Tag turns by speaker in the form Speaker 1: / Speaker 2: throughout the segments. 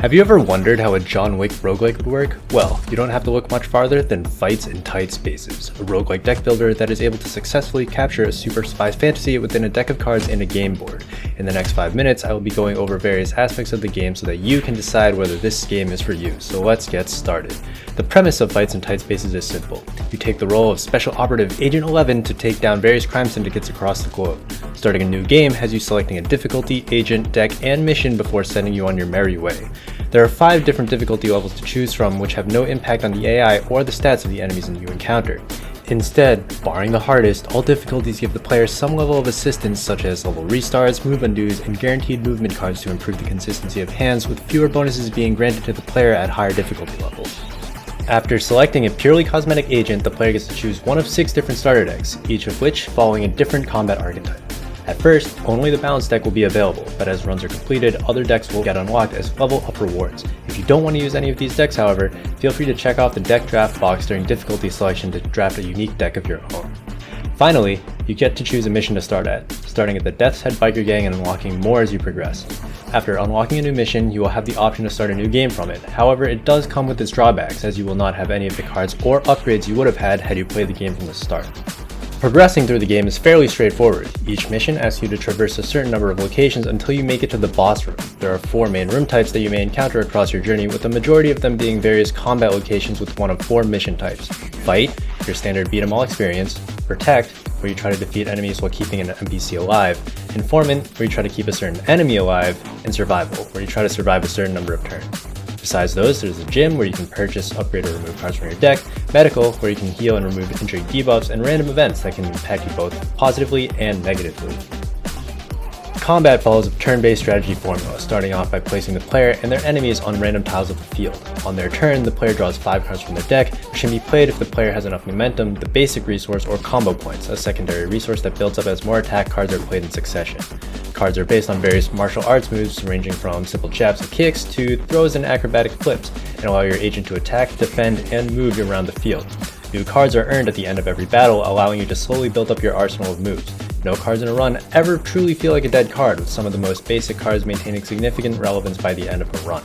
Speaker 1: Have you ever wondered how a John Wick Roguelike would work? Well, you don't have to look much farther than Fights in Tight Spaces, a roguelike deck builder that is able to successfully capture a Superspy fantasy within a deck of cards and a game board. In the next 5 minutes, I will be going over various aspects of the game so that you can decide whether this game is for you, so let's get started. The premise of Fights in Tight Spaces is simple. You take the role of Special Operative Agent 11 to take down various crime syndicates across the globe. Starting a new game has you selecting a difficulty, agent, deck, and mission before sending you on your merry way. There are 5 different difficulty levels to choose from, which have no impact on the AI or the stats of the enemies you encounter. Instead, barring the hardest, all difficulties give the player some level of assistance such as level restarts, move undos, and guaranteed movement cards to improve the consistency of hands, with fewer bonuses being granted to the player at higher difficulty levels. After selecting a purely cosmetic agent, the player gets to choose one of 6 different starter decks, each of which following a different combat archetype. At first, only the balanced deck will be available, but as runs are completed, other decks will get unlocked as level up rewards. If you don't want to use any of these decks, however, feel free to check off the deck draft box during difficulty selection to draft a unique deck of your own. Finally, you get to choose a mission to start at, starting at the Death's Head Biker Gang and unlocking more as you progress. After unlocking a new mission, you will have the option to start a new game from it. However, it does come with its drawbacks, as you will not have any of the cards or upgrades you would have had you played the game from the start. Progressing through the game is fairly straightforward. Each mission asks you to traverse a certain number of locations until you make it to the boss room. There are 4 main room types that you may encounter across your journey, with the majority of them being various combat locations with one of 4 mission types. Fight, your standard beat 'em all experience. Protect, where you try to defeat enemies while keeping an NPC alive. Informant, where you try to keep a certain enemy alive. And Survival, where you try to survive a certain number of turns. Besides those, there's a gym where you can purchase, upgrade, or remove cards from your deck, medical where you can heal and remove injury debuffs, and random events that can impact you both positively and negatively. Combat follows a turn-based strategy formula, starting off by placing the player and their enemies on random tiles of the field. On their turn, the player draws 5 cards from their deck, which can be played if the player has enough momentum, the basic resource, or combo points, a secondary resource that builds up as more attack cards are played in succession. Cards are based on various martial arts moves ranging from simple jabs and kicks to throws and acrobatic flips, and allow your agent to attack, defend, and move around the field. New cards are earned at the end of every battle, allowing you to slowly build up your arsenal of moves. No cards in a run ever truly feel like a dead card, with some of the most basic cards maintaining significant relevance by the end of a run.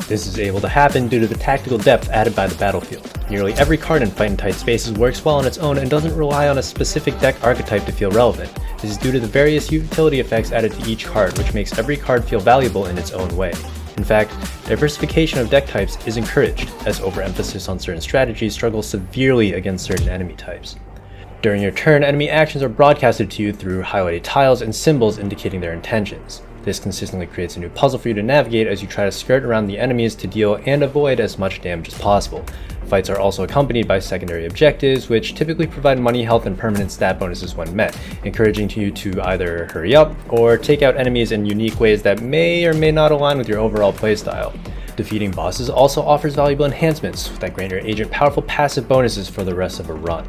Speaker 1: This is able to happen due to the tactical depth added by the battlefield. Nearly every card in Fight in Tight Spaces works well on its own and doesn't rely on a specific deck archetype to feel relevant. This is due to the various utility effects added to each card, which makes every card feel valuable in its own way. In fact, diversification of deck types is encouraged, as overemphasis on certain strategies struggles severely against certain enemy types. During your turn, enemy actions are broadcasted to you through highlighted tiles and symbols indicating their intentions. This consistently creates a new puzzle for you to navigate as you try to skirt around the enemies to deal and avoid as much damage as possible. Fights are also accompanied by secondary objectives, which typically provide money, health, and permanent stat bonuses when met, encouraging you to either hurry up or take out enemies in unique ways that may or may not align with your overall playstyle. Defeating bosses also offers valuable enhancements that grant your agent powerful passive bonuses for the rest of a run.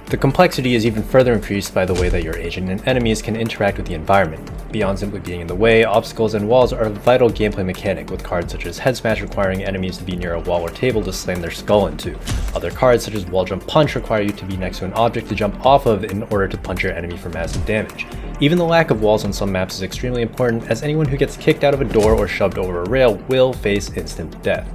Speaker 1: The complexity is even further increased by the way that your agent and enemies can interact with the environment. Beyond simply being in the way, obstacles and walls are a vital gameplay mechanic, with cards such as Head Smash requiring enemies to be near a wall or table to slam their skull into. Other cards such as Wall Jump Punch require you to be next to an object to jump off of in order to punch your enemy for massive damage. Even the lack of walls on some maps is extremely important, as anyone who gets kicked out of a door or shoved over a rail will face instant death.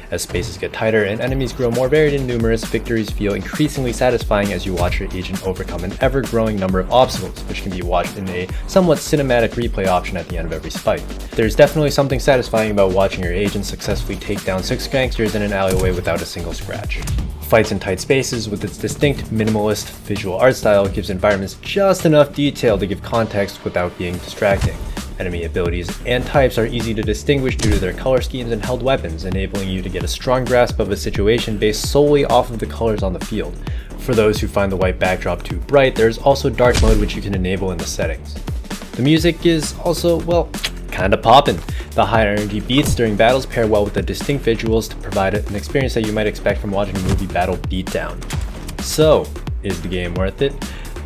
Speaker 1: As spaces get tighter and enemies grow more varied and numerous, victories feel increasingly satisfying as you watch your agent overcome an ever-growing number of obstacles, which can be watched in a somewhat cinematic replay option at the end of every fight. There's definitely something satisfying about watching your agent successfully take down 6 gangsters in an alleyway without a single scratch. Fights in Tight Spaces, with its distinct minimalist visual art style, gives environments just enough detail to give context without being distracting. Enemy abilities and types are easy to distinguish due to their color schemes and held weapons, enabling you to get a strong grasp of a situation based solely off of the colors on the field. For those who find the white backdrop too bright, there's also dark mode, which you can enable in the settings. The music is also, well, kinda poppin'. The high energy beats during battles pair well with the distinct visuals to provide an experience that you might expect from watching a movie battle beatdown. So, is the game worth it?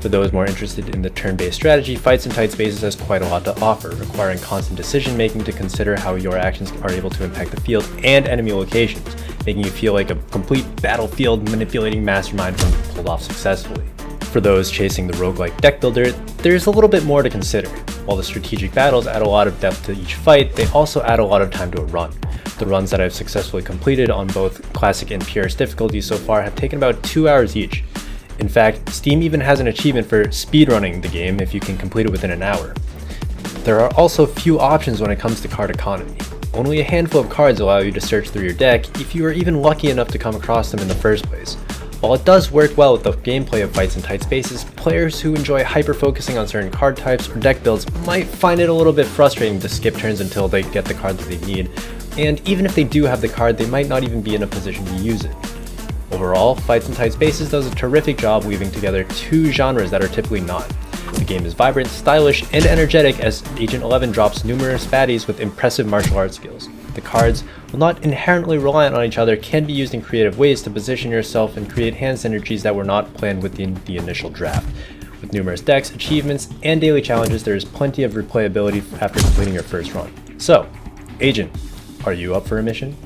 Speaker 1: For those more interested in the turn-based strategy, Fights in Tight Spaces has quite a lot to offer, requiring constant decision-making to consider how your actions are able to impact the field and enemy locations, making you feel like a complete battlefield manipulating mastermind when pulled off successfully. For those chasing the roguelike deck builder, there's a little bit more to consider. While the strategic battles add a lot of depth to each fight, they also add a lot of time to a run. The runs that I've successfully completed on both Classic and Purist difficulties so far have taken about 2 hours each. In fact, Steam even has an achievement for speedrunning the game if you can complete it within an hour. There are also few options when it comes to card economy. Only a handful of cards allow you to search through your deck if you are even lucky enough to come across them in the first place. While it does work well with the gameplay of fights in tight spaces, players who enjoy hyper-focusing on certain card types or deck builds might find it a little bit frustrating to skip turns until they get the card that they need, and even if they do have the card, they might not even be in a position to use it. Overall, Fights in Tight Spaces does a terrific job weaving together two genres that are typically not. The game is vibrant, stylish, and energetic as Agent 11 drops numerous baddies with impressive martial arts skills. The cards, while not inherently reliant on each other, can be used in creative ways to position yourself and create hand synergies that were not planned within the initial draft. With numerous decks, achievements, and daily challenges, there is plenty of replayability after completing your first run. So, Agent, are you up for a mission?